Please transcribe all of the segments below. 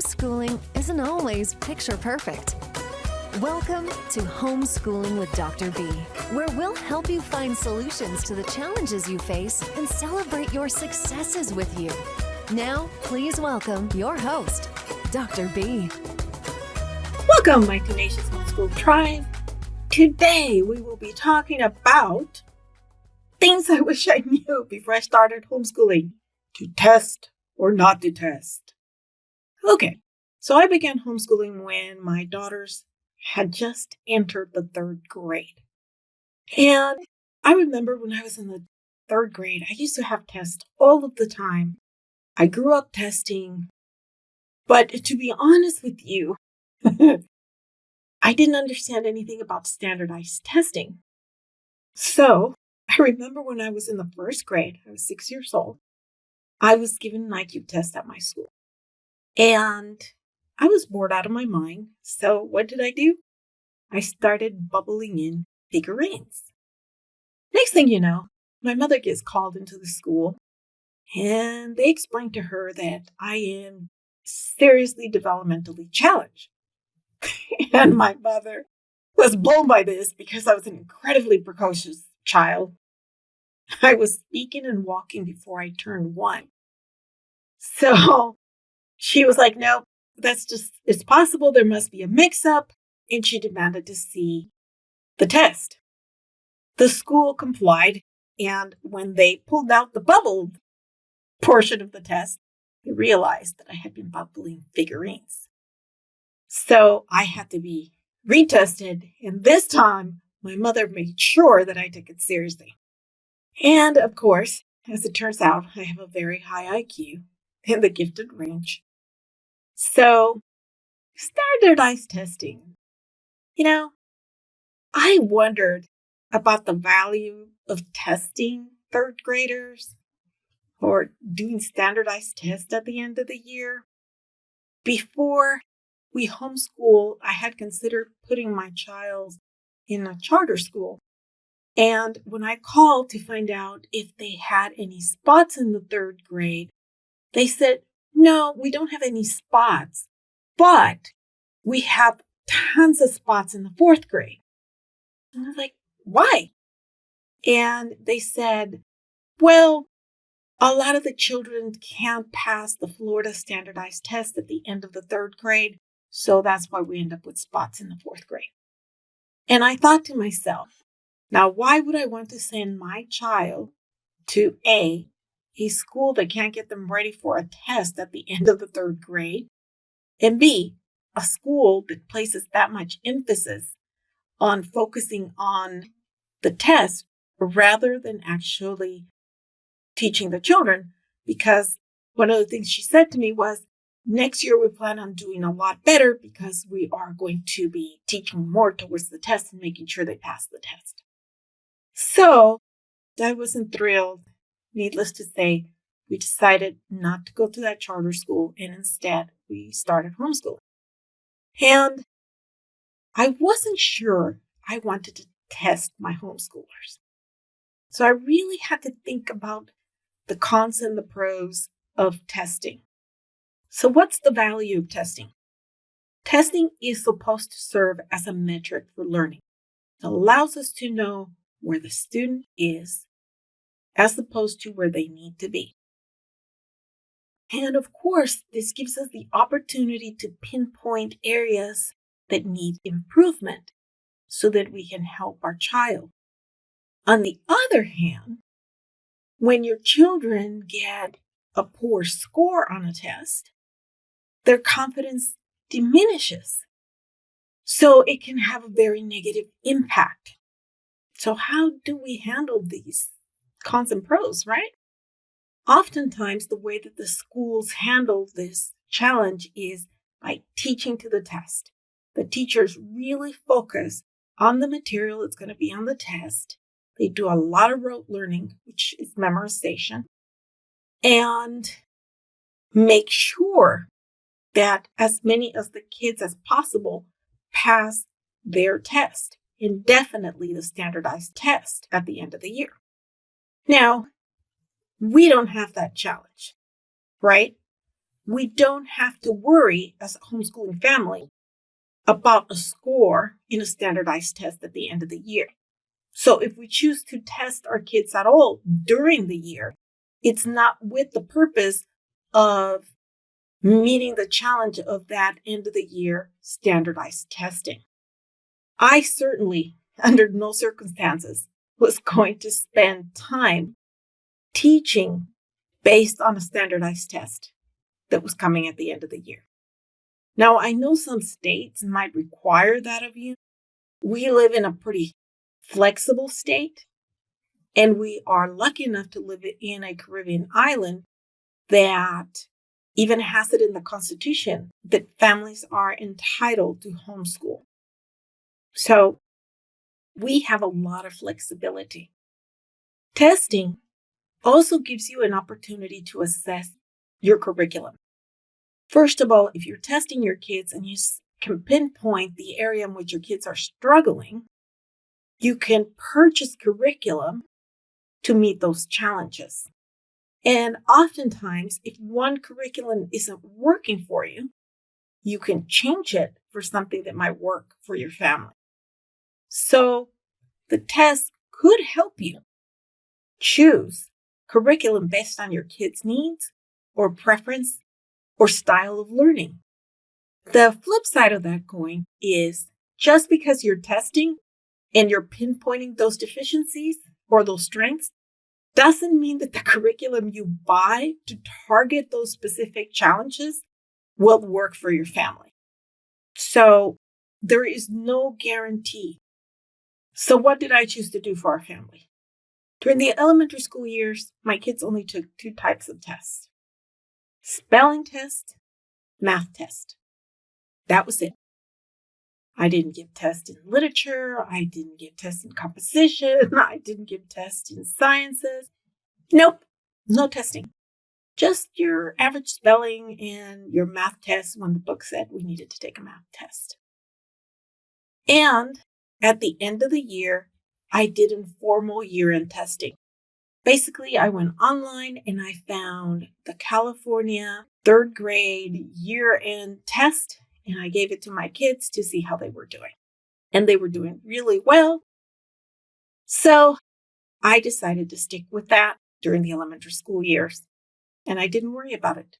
homeschooling isn't always picture perfect. Welcome to Homeschooling with Dr. B, where we'll help you find solutions to the challenges you face and celebrate your successes with you. Now, please welcome your host, Dr. B. Welcome, my tenacious homeschool tribe. Today, we will be talking about things I wish I knew before I started homeschooling. To test or not to test. Okay, so I began homeschooling when my daughters had just entered the third grade. And I remember when I was in the third grade, I used to have tests all of the time. I grew up testing, but to be honest with you, I didn't understand anything about standardized testing. So I remember when I was in the first grade, I was 6 years old, I was given an IQ test at my school. And I was bored out of my mind. So what did I do? I started bubbling in figurines. Next thing you know, my mother gets called into the school and they explained to her that I am seriously developmentally challenged. And my mother was blown by this because I was an incredibly precocious child. I was speaking and walking before I turned 1. So she was like, no, it's possible there must be a mix-up. And she demanded to see the test. The school complied. And when they pulled out the bubbled portion of the test, they realized that I had been bubbling figurines. So I had to be retested. And this time, my mother made sure that I took it seriously. And of course, as it turns out, I have a very high IQ in the gifted range. So, standardized testing. I wondered about the value of testing third graders or doing standardized tests at the end of the year. Before we homeschool, I had considered putting my child in a charter school. And when I called to find out if they had any spots in the third grade, they said, no, we don't have any spots, but we have tons of spots in the fourth grade. And I was like, why? And they said, well, a lot of the children can't pass the Florida standardized test at the end of the third grade. So that's why we end up with spots in the fourth grade. And I thought to myself, now, why would I want to send my child to a school that can't get them ready for a test at the end of the third grade, and B, a school that places that much emphasis on focusing on the test rather than actually teaching the children? Because one of the things she said to me was, next year we plan on doing a lot better because we are going to be teaching more towards the test and making sure they pass the test. So I wasn't thrilled. Needless to say, we decided not to go to that charter school, and instead we started homeschooling. And I wasn't sure I wanted to test my homeschoolers. So I really had to think about the cons and the pros of testing. So what's the value of testing? Testing is supposed to serve as a metric for learning. It allows us to know where the student is as opposed to where they need to be. And of course, this gives us the opportunity to pinpoint areas that need improvement so that we can help our child. On the other hand, when your children get a poor score on a test, their confidence diminishes. So it can have a very negative impact. So how do we handle these cons and pros, right? Oftentimes, the way that the schools handle this challenge is by teaching to the test. The teachers really focus on the material that's going to be on the test. They do a lot of rote learning, which is memorization, and make sure that as many of the kids as possible pass their test, and definitely the standardized test at the end of the year. Now, we don't have that challenge, right? we don't have to worry as a homeschooling family about a score in a standardized test at the end of the year. So if we choose to test our kids at all during the year, it's not with the purpose of meeting the challenge of that end of the year standardized testing. I certainly, under no circumstances, was going to spend time teaching based on a standardized test that was coming at the end of the year. Now, I know some states might require that of you. We live in a pretty flexible state, and we are lucky enough to live in a Caribbean island that even has it in the Constitution that families are entitled to homeschool. So we have a lot of flexibility. Testing also gives you an opportunity to assess your curriculum. First of all, if you're testing your kids and you can pinpoint the area in which your kids are struggling, you can purchase curriculum to meet those challenges. And oftentimes, if one curriculum isn't working for you, you can change it for something that might work for your family. So the test could help you choose curriculum based on your kids' needs or preference or style of learning. The flip side of that coin is just because you're testing and you're pinpointing those deficiencies or those strengths doesn't mean that the curriculum you buy to target those specific challenges will work for your family. So there is no guarantee. So what did I choose to do for our family? During the elementary school years, my kids only took 2 types of tests: spelling test, math test. That was it. I didn't give tests in literature. I didn't give tests in composition. I didn't give tests in sciences. Nope, no testing. Just your average spelling and your math test when the book said we needed to take a math test. And at the end of the year, I did informal year-end testing. Basically, I went online and I found the California 3rd grade year-end test, and I gave it to my kids to see how they were doing. And they were doing really well. So I decided to stick with that during the elementary school years. And I didn't worry about it.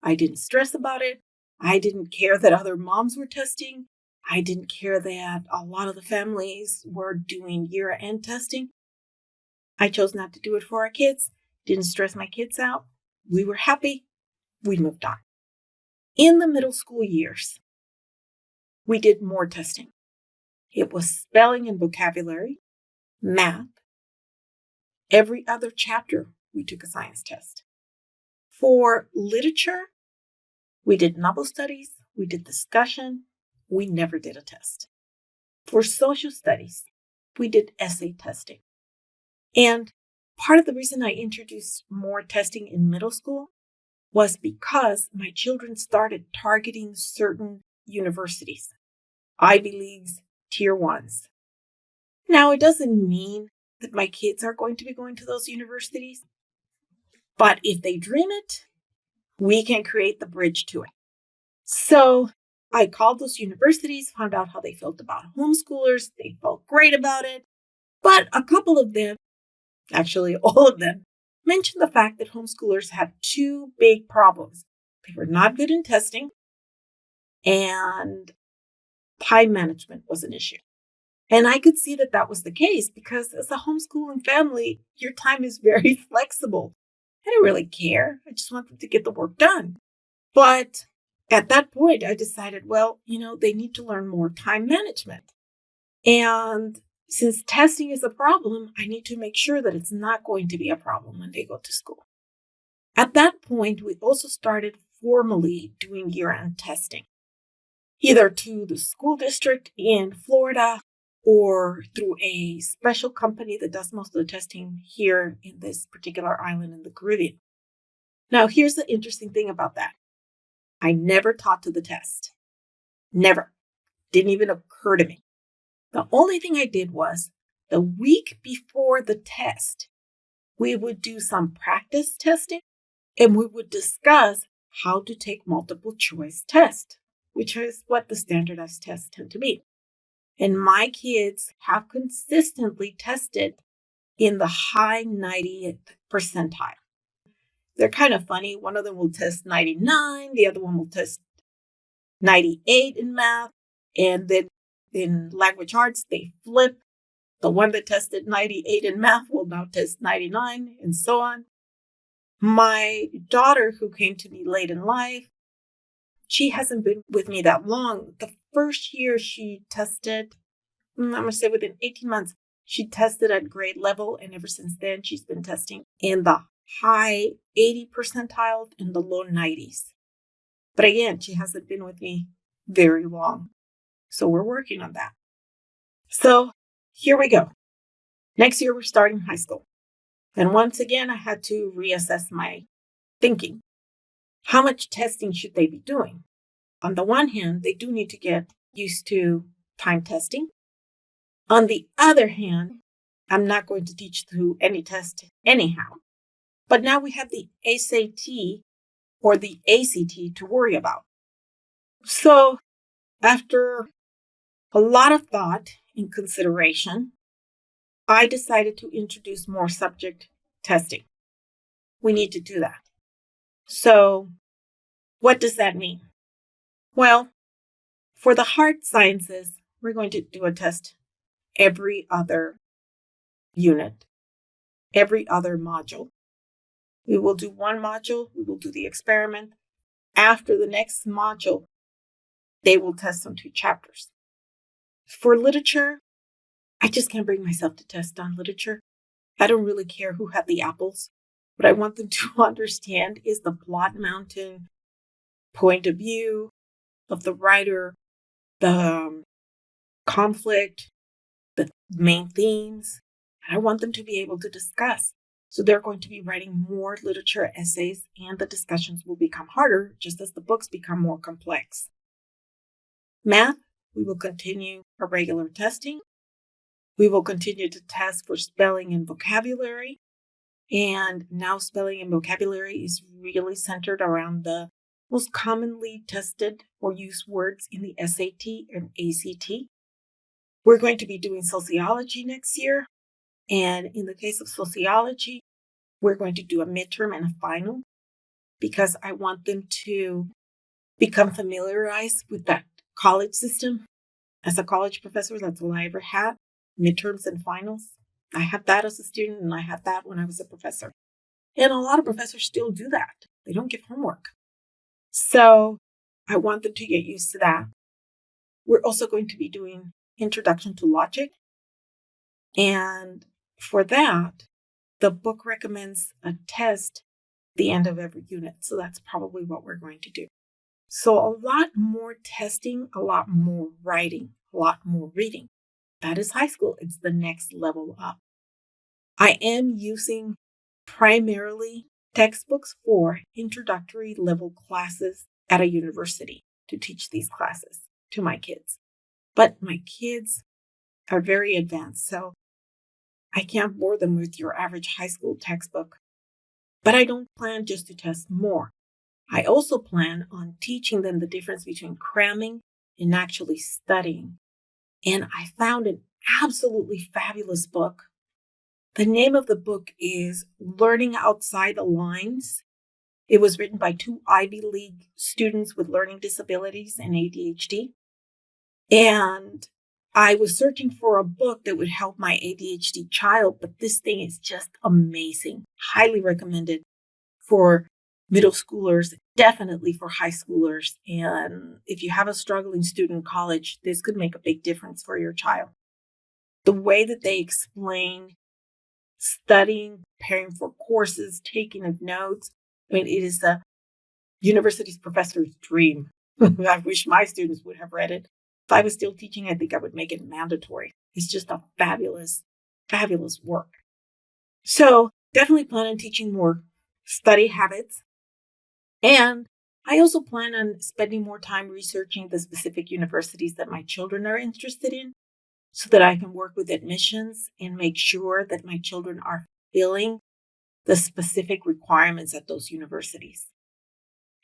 I didn't stress about it. I didn't care that other moms were testing. I didn't care that a lot of the families were doing year-end testing. I chose not to do it for our kids. Didn't stress my kids out. We were happy. We moved on. In the middle school years, we did more testing. It was spelling and vocabulary, math. Every other chapter, we took a science test. For literature, we did novel studies, we did discussion, we never did a test. For social studies, we did essay testing. And part of the reason I introduced more testing in middle school was because my children started targeting certain universities, Ivy Leagues, Tier 1s. Now, it doesn't mean that my kids are going to be going to those universities, but if they dream it, we can create the bridge to it. So I called those universities, found out how they felt about homeschoolers. They felt great about it. But a couple of them, actually all of them, mentioned the fact that homeschoolers had 2 big problems. They were not good in testing, and time management was an issue. And I could see that that was the case because as a homeschooling family, your time is very flexible. I didn't really care. I just wanted to get the work done. But at that point, I decided, well, they need to learn more time management. And since testing is a problem, I need to make sure that it's not going to be a problem when they go to school. At that point, we also started formally doing year-end testing, either to the school district in Florida or through a special company that does most of the testing here in this particular island in the Caribbean. Now, here's the interesting thing about that. I never taught to the test. Never. Didn't even occur to me. The only thing I did was the week before the test, we would do some practice testing and we would discuss how to take multiple choice tests, which is what the standardized tests tend to be. And my kids have consistently tested in the high 90th percentile. They're kind of funny. One of them will test 99, the other one will test 98 in math, and then in language arts, they flip. The one that tested 98 in math will now test 99, and so on. My daughter, who came to me late in life, she hasn't been with me that long. The first year she tested, I'm going to say within 18 months, she tested at grade level. And ever since then, she's been testing in the high 80 percentiles and the low 90s. But again, she hasn't been with me very long. So we're working on that. So here we go. Next year, we're starting high school. And once again, I had to reassess my thinking. How much testing should they be doing? On the one hand, they do need to get used to time testing. On the other hand, I'm not going to teach through any test anyhow. But now we have the SAT or the ACT to worry about. So after a lot of thought and consideration, I decided to introduce more subject testing. We need to do that. So what does that mean? Well, for the hard sciences, we're going to do a test every other unit, every other module. We will do one module, we will do the experiment. After the next module, they will test on 2 chapters. For literature, I just can't bring myself to test on literature. I don't really care who had the apples. What I want them to understand is the plot mountain point of view of the writer, the conflict, the main themes. And I want them to be able to discuss. So they're going to be writing more literature essays, and the discussions will become harder just as the books become more complex. Math, we will continue our regular testing. We will continue to test for spelling and vocabulary. And now spelling and vocabulary is really centered around the most commonly tested or used words in the SAT and ACT. We're going to be doing sociology next year. And in the case of sociology, we're going to do a midterm and a final because I want them to become familiarized with that college system. As a college professor, that's all I ever had. Midterms and finals. I had that as a student, and I had that when I was a professor. And a lot of professors still do that. They don't give homework. So I want them to get used to that. We're also going to be doing Introduction to Logic. And for that, the book recommends a test at the end of every unit. So that's probably what we're going to do. So a lot more testing, a lot more writing, a lot more reading. That is high school. It's the next level up. I am using primarily textbooks for introductory level classes at a university to teach these classes to my kids. But my kids are very advanced, so I can't bore them with your average high school textbook. But I don't plan just to test more. I also plan on teaching them the difference between cramming and actually studying. And I found an absolutely fabulous book. The name of the book is Learning Outside the Lines. It was written by 2 Ivy League students with learning disabilities and ADHD. And I was searching for a book that would help my ADHD child, but this thing is just amazing. Highly recommended for middle schoolers, definitely for high schoolers. And if you have a struggling student in college, this could make a big difference for your child. The way that they explain studying, preparing for courses, taking of notes, I mean, it is a university's professor's dream. I wish my students would have read it. If I was still teaching, I think I would make it mandatory. It's just a fabulous, fabulous work. So definitely plan on teaching more study habits. And I also plan on spending more time researching the specific universities that my children are interested in so that I can work with admissions and make sure that my children are filling the specific requirements at those universities.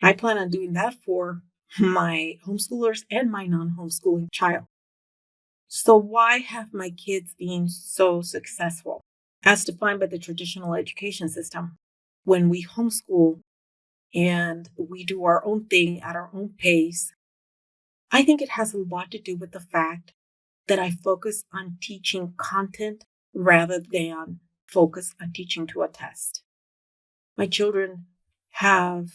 I plan on doing that for my homeschoolers and my non-homeschooling child. So why have my kids been so successful as defined by the traditional education system? When we homeschool and we do our own thing at our own pace, I think it has a lot to do with the fact that I focus on teaching content rather than focus on teaching to a test. My children have,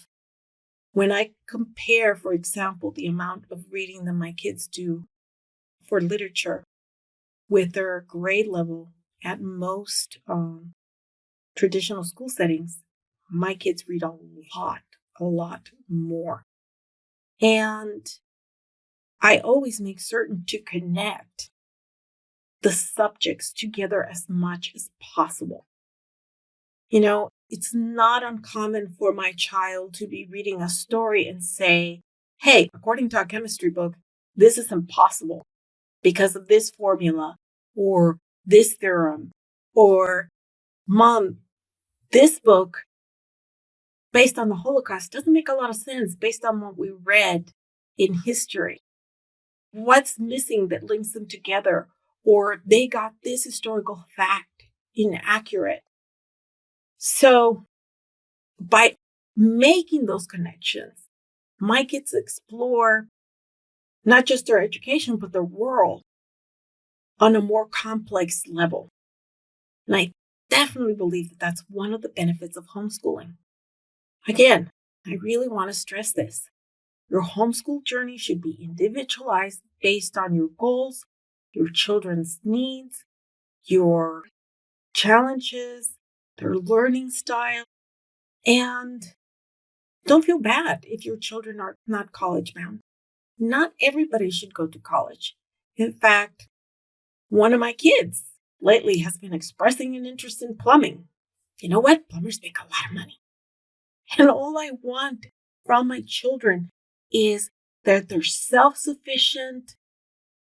when I compare, for example, the amount of reading that my kids do for literature with their grade level at most traditional school settings, my kids read a lot more. And I always make certain to connect the subjects together as much as possible. You know, it's not uncommon for my child to be reading a story and say, hey, according to a chemistry book, this is impossible because of this formula or this theorem, or Mom, this book based on the Holocaust doesn't make a lot of sense based on what we read in history. What's missing that links them together? Or they got this historical fact inaccurate. So by making those connections, my kids explore not just their education, but their world on a more complex level. And I definitely believe that that's one of the benefits of homeschooling. Again, I really want to stress this. Your homeschool journey should be individualized based on your goals, your children's needs, your challenges, their learning style. And don't feel bad if your children are not college bound. Not everybody should go to college. In fact, one of my kids lately has been expressing an interest in plumbing. You know what? Plumbers make a lot of money. And all I want from my children is that they're self-sufficient,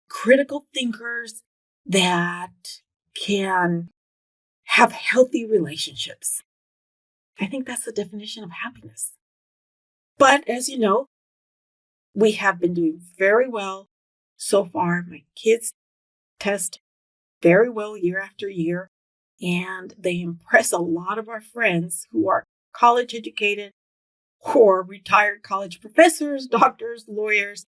critical thinkers that can have healthy relationships. I think that's the definition of happiness. But as you know, we have been doing very well so far. My kids test very well year after year, and they impress a lot of our friends who are college educated or retired college professors, doctors, lawyers.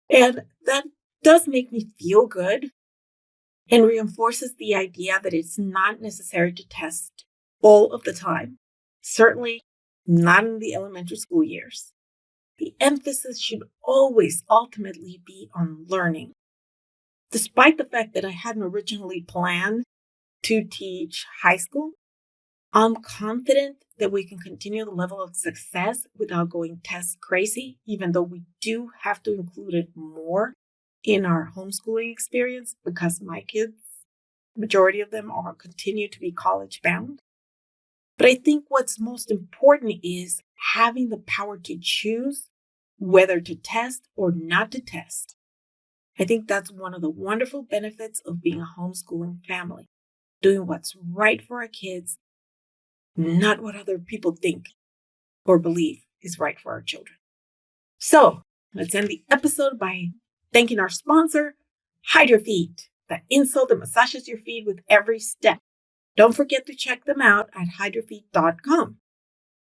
And that does make me feel good and reinforces the idea that it's not necessary to test all of the time, certainly not in the elementary school years. The emphasis should always ultimately be on learning. Despite the fact that I hadn't originally planned to teach high school, I'm confident that we can continue the level of success without going test crazy, even though we do have to include it more in our homeschooling experience because my kids, majority of them are continue to be college bound. But I think what's most important is having the power to choose whether to test or not to test. I think that's one of the wonderful benefits of being a homeschooling family, doing what's right for our kids, not what other people think or believe is right for our children. So let's end the episode by thanking our sponsor, Hide Your Feet, the insole that massages your feet with every step. Don't forget to check them out at hideyourfeet.com.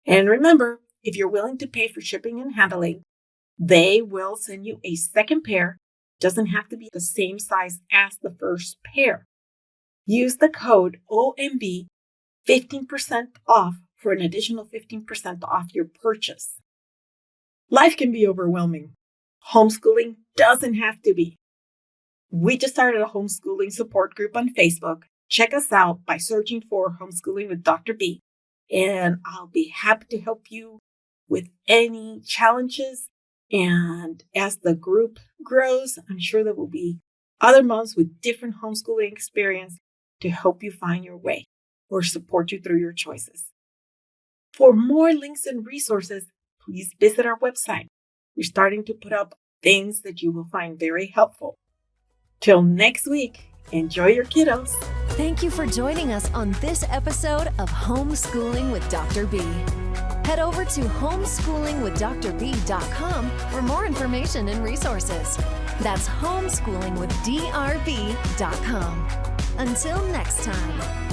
And remember, if you're willing to pay for shipping and handling, they will send you a second pair. Doesn't have to be the same size as the first pair. Use the code OMB 15% off for an additional 15% off your purchase. Life can be overwhelming. Homeschooling doesn't have to be. We just started a homeschooling support group on Facebook. Check us out by searching for Homeschooling with Dr. B. And I'll be happy to help you with any challenges. And as the group grows, I'm sure there will be other moms with different homeschooling experience to help you find your way or support you through your choices. For more links and resources, please visit our website. We're starting to put up things that you will find very helpful. Till next week, enjoy your kiddos. Thank you for joining us on this episode of Homeschooling with Dr. B. Head over to homeschoolingwithdrb.com for more information and resources. That's homeschoolingwithdrb.com. Until next time.